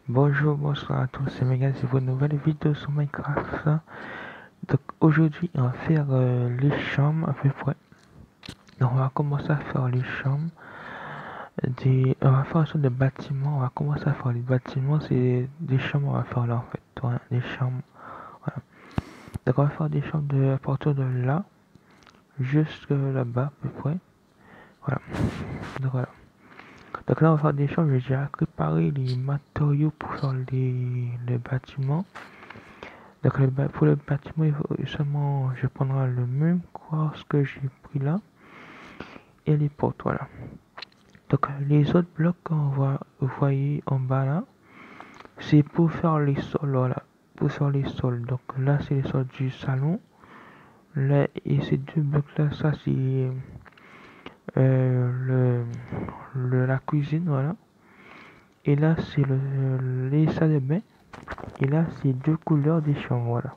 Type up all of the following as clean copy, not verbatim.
Bonjour, bonsoir à tous, c'est Megan, c'est pour une nouvelle vidéo sur Minecraft. Donc aujourd'hui on va faire les chambres à peu près. Donc on va commencer à faire les chambres. On va faire un sorte de bâtiment, on va commencer à faire les bâtiments, c'est des chambres on va faire là en fait. Voilà, des chambres. Voilà. Donc on va faire des chambres à partir de là, jusque là-bas à peu près. Voilà. Donc voilà. Donc là on va faire des chambres, j'ai déjà préparé les matériaux pour faire les bâtiments. Donc pour le bâtiment, il faut seulement, je prendrai le même ce que j'ai pris là et les portes, voilà. Donc les autres blocs qu'on voit, vous voyez en bas là, c'est pour faire les sols, voilà. Pour faire les sols. Donc là c'est les sols du salon. Là et ces deux blocs là, ça c'est la cuisine, voilà. Et là c'est les salles de bain. Et là c'est deux couleurs des chambres, voilà.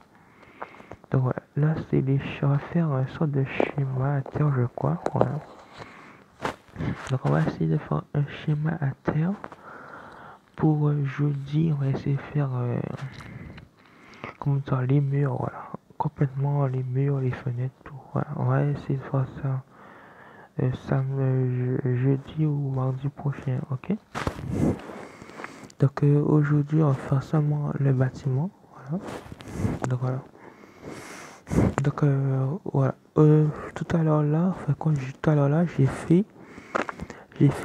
Donc voilà, là c'est les on va faire un sorte de schéma à terre je crois, voilà. Donc on va essayer de faire un schéma à terre pour jeudi, on va essayer de faire comme ça les murs, voilà. Complètement les murs, les fenêtres, tout. Voilà, on va essayer de faire ça jeudi ou mardi prochain, ok. Donc aujourd'hui on va faire seulement le bâtiment, voilà. Donc voilà. Donc voilà. Tout à l'heure là, enfin quand tout à l'heure là, j'ai fait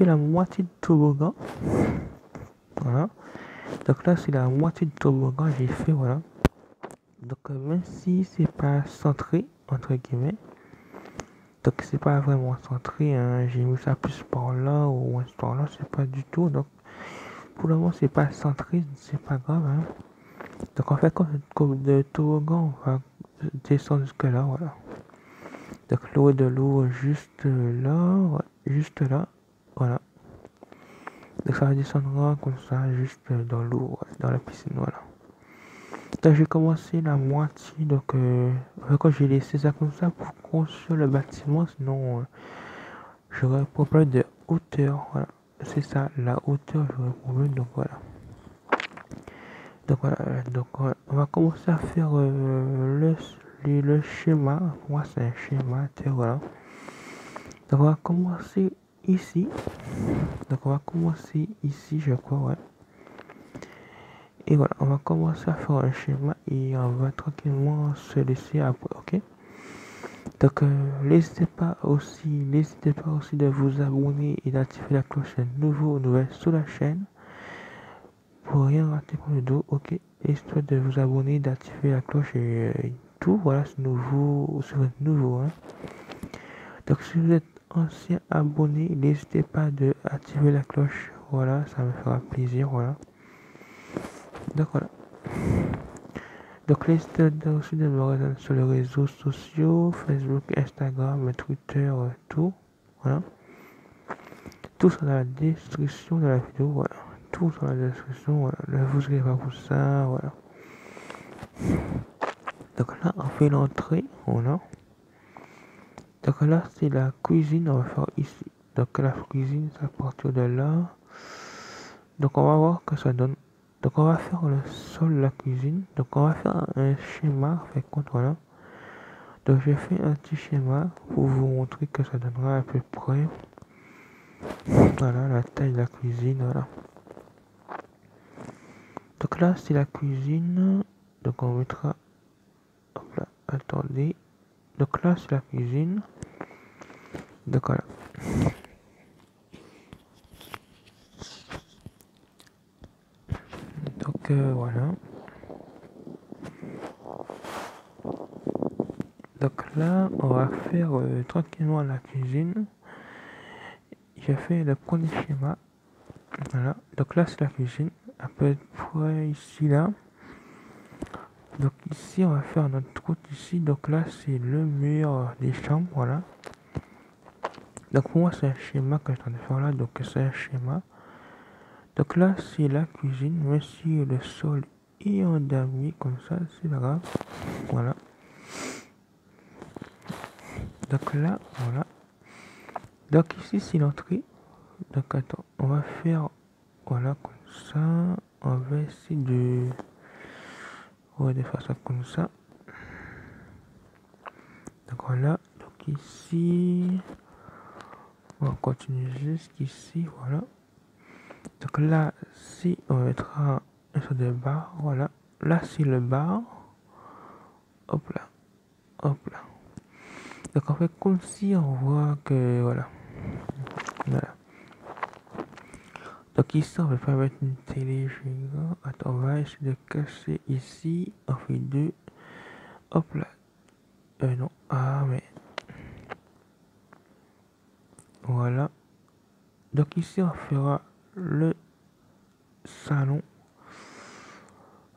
la moitié de toboggan. Voilà. Donc là c'est la moitié de toboggan j'ai fait, voilà. Donc même si c'est pas centré entre guillemets, donc c'est pas vraiment centré, hein, j'ai mis ça plus par là ou par là, c'est pas du tout. Donc pour le moment c'est pas centré, c'est pas grave, hein. Donc en fait comme de toboggan on va descendre jusque là, voilà. Donc l'eau de l'eau juste là, ouais, juste là, voilà. Donc ça descendra comme ça, juste dans l'eau, ouais, dans la piscine, voilà. Donc j'ai commencé la moitié, donc quand j'ai laissé ça comme ça pour construire le bâtiment, sinon j'aurais problème de hauteur, voilà. C'est ça, la hauteur, j'aurais problème, donc voilà. Donc voilà, on va commencer à faire le schéma. Pour moi c'est un schéma, voilà. Donc on va commencer ici. Donc on va commencer ici, je crois, ouais. Et voilà, on va commencer à faire un schéma et on va tranquillement se laisser après, ok. Donc n'hésitez pas aussi de vous abonner et d'activer la cloche nouvelle sur la chaîne pour rien rater pour le dos, ok. N'hésitez pas de vous abonner, d'activer la cloche et tout, voilà, c'est nouveau, hein. Donc si vous êtes ancien abonné, n'hésitez pas de activer la cloche, voilà, ça me fera plaisir, voilà. Donc voilà. Donc n'hésitez aussi de me rejoindre sur les réseaux sociaux, Facebook, Instagram, Twitter, tout, voilà. Tout sur la description de la vidéo, voilà. Tout sur la description, voilà. Ne vous inquiétez pas pour ça, voilà. Donc là, on fait l'entrée, voilà. Donc là, c'est la cuisine, on va faire ici. Donc la cuisine, c'est à partir de là. Donc on va voir que ça donne. Donc on va faire le sol de la cuisine. Donc on va faire un schéma, fait compte, voilà. Donc j'ai fait un petit schéma pour vous montrer que ça donnera à peu près. Voilà la taille de la cuisine, voilà. Donc là c'est la cuisine. Donc on mettra. Hop là, attendez. Donc là c'est la cuisine. Donc voilà. Donc voilà. Donc là, on va faire tranquillement la cuisine. J'ai fait le premier schéma. Voilà. Donc là, c'est la cuisine. À peu près ici, là. Donc ici, on va faire notre route ici. Donc là, c'est le mur des chambres. Voilà. Donc pour moi, c'est un schéma que je suis en train de faire là. Donc c'est un schéma. Donc là, c'est la cuisine. Même si le sol est en damier comme ça, c'est pas grave. Voilà. Donc là, voilà. Donc ici, c'est l'entrée. Donc attends, on va faire, voilà, comme ça, on va essayer de... Ouais, de faire ça comme ça. Donc voilà, donc ici, on va continuer jusqu'ici, voilà. Donc là, si on mettra un sur de barre, voilà. Là, c'est le bar, hop là, hop là. Donc en fait, comme si on voit que, voilà, voilà. Donc ici, on va pas mettre une télé, je vais... Attends, on va essayer de casser ici, on fait deux, hop là. Non, ah mais... Voilà. Donc ici, on fera le salon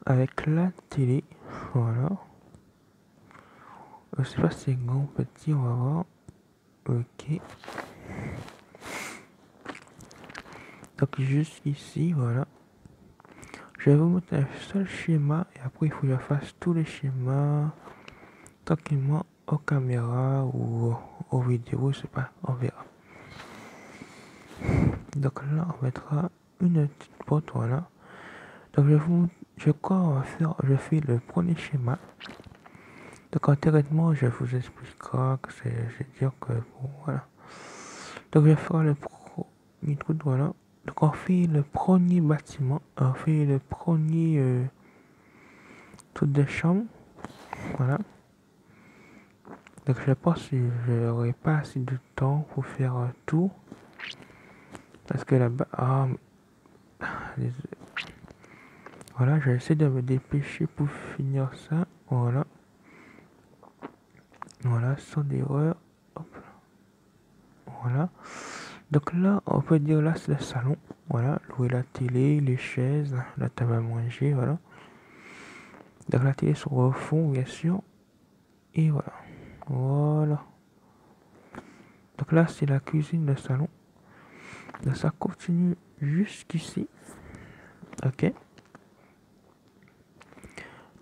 avec la télé. Voilà. Je sais pas si c'est grand ou petit, on va voir. Ok. Donc juste ici, voilà. Je vais vous montrer un seul schéma et après il faut que je fasse tous les schémas tranquillement aux caméras ou aux vidéos, je sais pas, on verra. Donc là, on mettra une petite porte, voilà. Donc je crois on va faire, je fais le premier schéma. Donc intérieurement, je vous expliquerai que c'est dire que bon, voilà. Donc je vais faire le premier truc, voilà. Donc on fait le premier bâtiment, on fait le premier truc de chambre, voilà. Donc je pense que je n'aurai pas assez de temps pour faire tout. Parce que là-bas, voilà, j'essaie de me dépêcher pour finir ça, voilà. Voilà, sans erreur, hop, voilà. Donc là, on peut dire là c'est le salon, voilà, louer la télé, les chaises, la table à manger, voilà. Donc la télé sur le fond, bien sûr, et voilà, voilà. Donc là c'est la cuisine, le salon. Donc ça continue jusqu'ici, ok.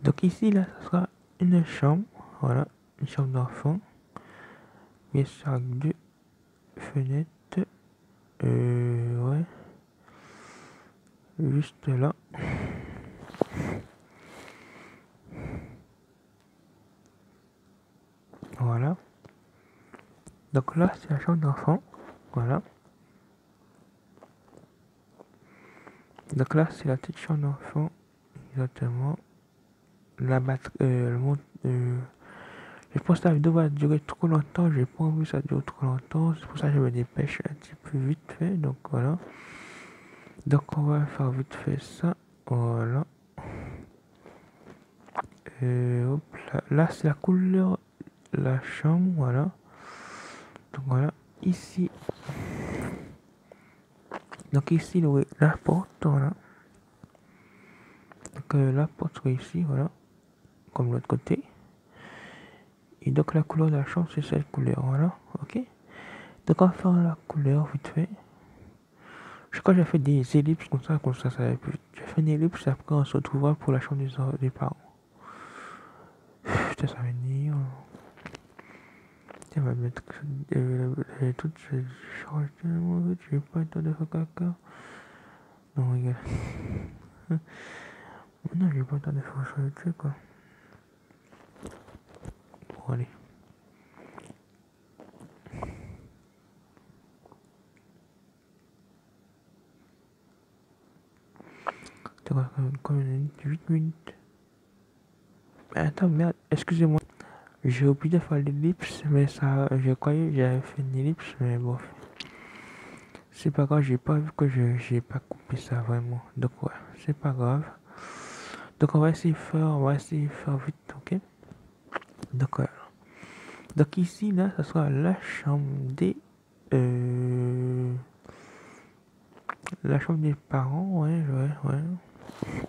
Donc ici là, ce sera une chambre, voilà, une chambre d'enfant, bien sûr avec deux fenêtres, ouais, juste là. Voilà. Donc là, c'est la chambre d'enfant. Voilà. Donc là, c'est la petite chambre d'enfant. Exactement. La batterie, je pense que la vidéo va durer trop longtemps. J'ai pas envie que ça dure trop longtemps. C'est pour ça que je me dépêche un petit peu vite fait. Donc voilà. Donc on va faire vite fait ça. Voilà. Hop là. Là, c'est la couleur de la chambre. Voilà. Donc voilà. Ici. Donc ici, la porte. Voilà. Donc la porte sera ici. Voilà. Comme l'autre côté. Et donc la couleur de la chambre, c'est cette couleur. Voilà. Ok. Donc on va faire la couleur vite fait. Je crois que j'ai fait des ellipses comme ça va plus vite. J'ai fait une ellipse et après on se retrouvera pour la chambre des parents. Putain, ça va venir. Tiens, on va mettre tout je change tellement vite, j'ai pas le temps de faire caca. Non, regarde. Non, j'ai pas le temps de faire changer le truc, quoi. Bon, allez. T'as combien de minutes? 8 minutes. Attends, merde, excusez-moi. J'ai oublié de faire l'ellipse, mais ça, je croyais que j'avais fait une ellipse, mais bon. C'est pas grave, j'ai pas vu que j'ai pas coupé ça vraiment. Donc ouais, c'est pas grave. Donc on va essayer de faire vite, ok? Donc voilà. Donc ici, là, ça sera la chambre des... la chambre des parents, ouais.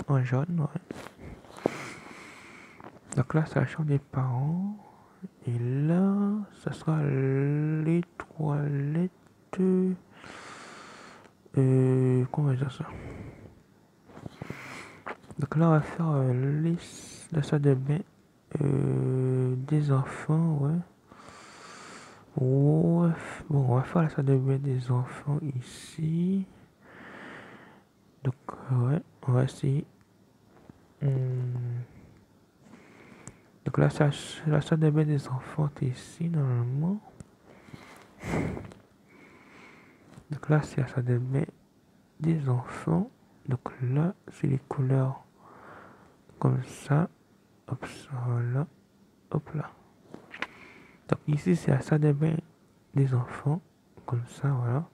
En jaune, ouais. Donc là, c'est la chambre des parents. Et là, ça sera les toilettes... comment on va dire ça? Donc là, on va faire la salle de bain des enfants, ouais. Ouais. Bon, on va faire la salle de bain des enfants ici. Donc ouais, on va essayer. Donc là, c'est la salle de bain des enfants est ici, normalement. Donc là, c'est la salle de bain des enfants. Donc là, c'est les couleurs comme ça. Hop, ça, voilà. Hop là. Donc ici, c'est la salle de bain des enfants. Comme ça, voilà.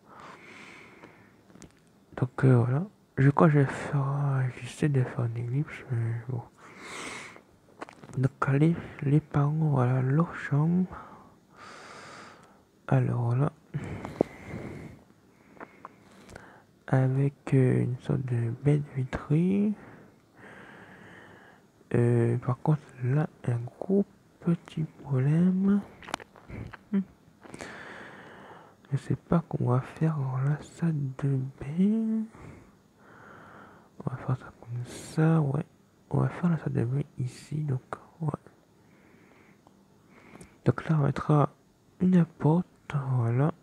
Donc voilà. Je crois que je vais faire... J'essaie de faire une ellipse, mais bon. Donc les parents, voilà, leur chambre. Alors là, avec une sorte de baie vitrée. Par contre, là, un gros petit problème. Je sais pas comment on va faire dans la salle de bain. On va faire ça comme ça, ouais. On va faire la salle de bain ici, donc, ouais. Donc là, on mettra une porte, voilà.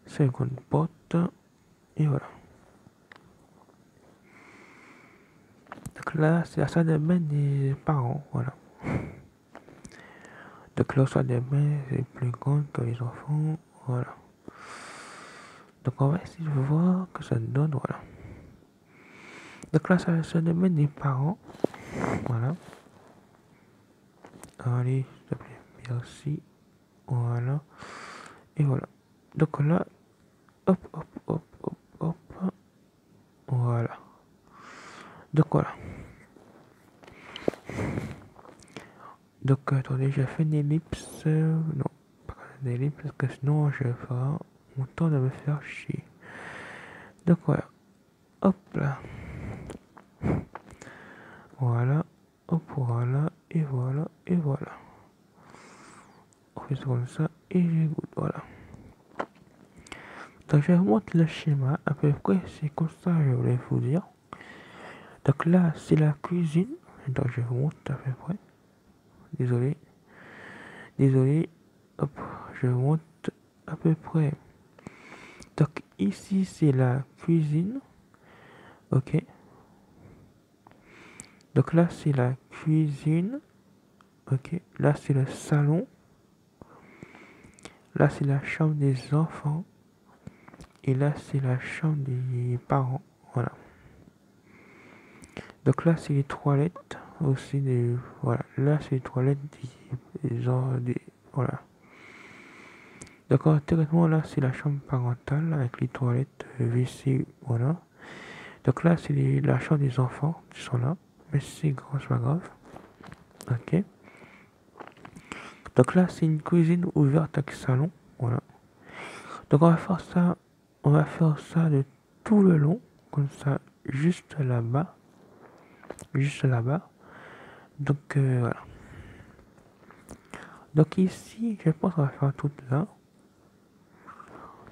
Seconde porte, et voilà. Donc là, c'est la salle de bain des parents, voilà. Donc la salle de bain, c'est plus grande que les enfants, voilà. Donc on va essayer de voir que ça donne, voilà. Donc là, c'est la salle de bain des parents, voilà. Allez, s'il te plaît, merci, voilà. Et voilà. Donc là, hop, hop, hop, hop, hop, voilà. Donc voilà. Donc attendez, j'ai fait une ellipse. Non, pas une ellipse parce que sinon je vais faire mon temps de me faire chier. Donc voilà. Hop là. Voilà. Hop, voilà. Et voilà. Et voilà. On fait ça comme ça. Et j'écoute. Voilà. Donc je vous montre le schéma. À peu près, c'est comme ça je voulais vous dire. Donc là, c'est la cuisine. Donc je vous montre à peu près. Désolé. Désolé. Hop, je vous montre à peu près. Donc ici, c'est la cuisine. Ok. Donc là, c'est la cuisine. Ok. Là, c'est le salon. Là, c'est la chambre des enfants. Et là, c'est la chambre des parents. Voilà. Donc là, c'est les toilettes aussi. Voilà. Là, c'est les toilettes voilà. Donc, directement, là, c'est la chambre parentale avec les toilettes WC. Voilà. Donc là, c'est la chambre des enfants qui sont là. Mais c'est grand, c'est pas grave. Ok. Donc là, c'est une cuisine ouverte avec salon. Voilà. Donc on va faire ça de tout le long, comme ça, juste là-bas. Juste là-bas. Donc voilà. Donc ici, je pense qu'on va faire tout là.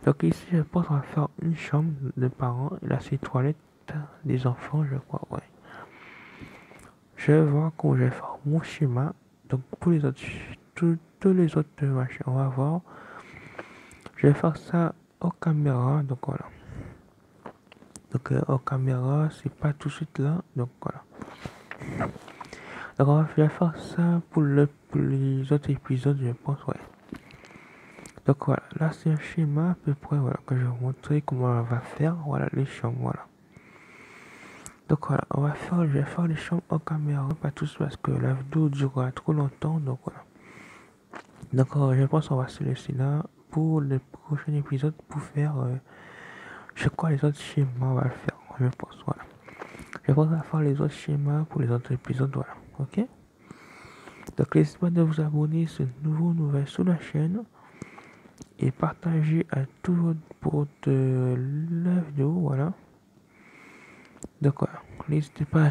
Donc ici, je pense qu'on va faire une chambre de parents. Et là, c'est toilette des enfants, je crois, ouais. Je vais voir comment je vais faire mon schéma. Donc pour les autres, tous les autres machins, on va voir. Je vais faire ça aux caméras, donc voilà. Donc aux caméras, c'est pas tout de suite là, donc voilà. Donc je vais faire ça pour les autres épisodes, je pense, ouais. Donc voilà, là c'est un schéma à peu près, voilà, que je vais vous montrer comment on va faire, voilà, les chambres, voilà. Donc voilà, je vais faire les chambres en caméra, pas tous parce que la vidéo durera trop longtemps, donc voilà. Donc je pense qu'on va se laisser là pour le prochain épisode pour faire, je crois les autres schémas, on va le faire, je pense, voilà. Je pense à faire les autres schémas pour les autres épisodes, voilà, ok. Donc n'hésitez pas de vous abonner si c'est nouvelle sur la chaîne et partager à tout votre pote la vidéo, voilà. Donc voilà, n'hésitez pas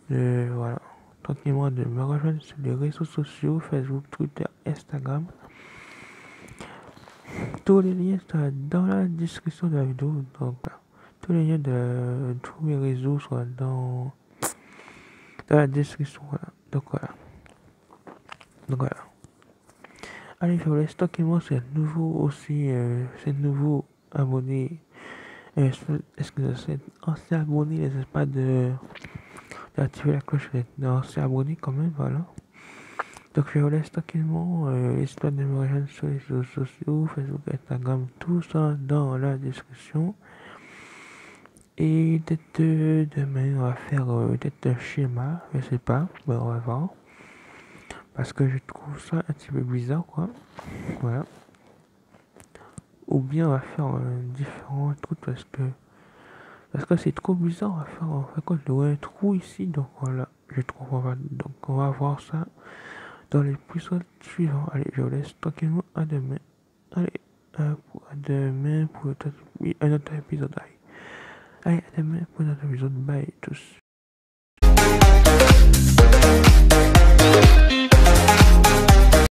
voilà, tranquillement de me rejoindre sur les réseaux sociaux, Facebook, Twitter, Instagram. Tous les liens sont dans la description de la vidéo, donc voilà. Tous les liens de tous mes réseaux sont dans la description, voilà. Donc voilà. Donc voilà. Allez, je vous laisse tranquillement, c'est nouveau aussi, c'est nouveau abonné Est-ce que c'est ancien abonné, n'hésite pas d'activer la cloche d'ancien abonné quand même, voilà. Donc je vous laisse tranquillement l'histoire de me rejoindre sur les réseaux sociaux, Facebook, Instagram, tout ça dans la description. Et peut-être demain on va faire peut-être un schéma, je sais pas, ben, on va voir. Parce que je trouve ça un petit peu bizarre quoi. Voilà. Ou bien on va faire différents trucs parce que c'est trop bizarre, on va faire en fait quoi, un trou ici, donc voilà. Je trouve donc on va voir ça dans l'épisode suivant. Allez, je vous laisse tranquillement à demain. Allez, à demain pour un autre épisode. Allez, à demain pour un autre épisode. Bye tous.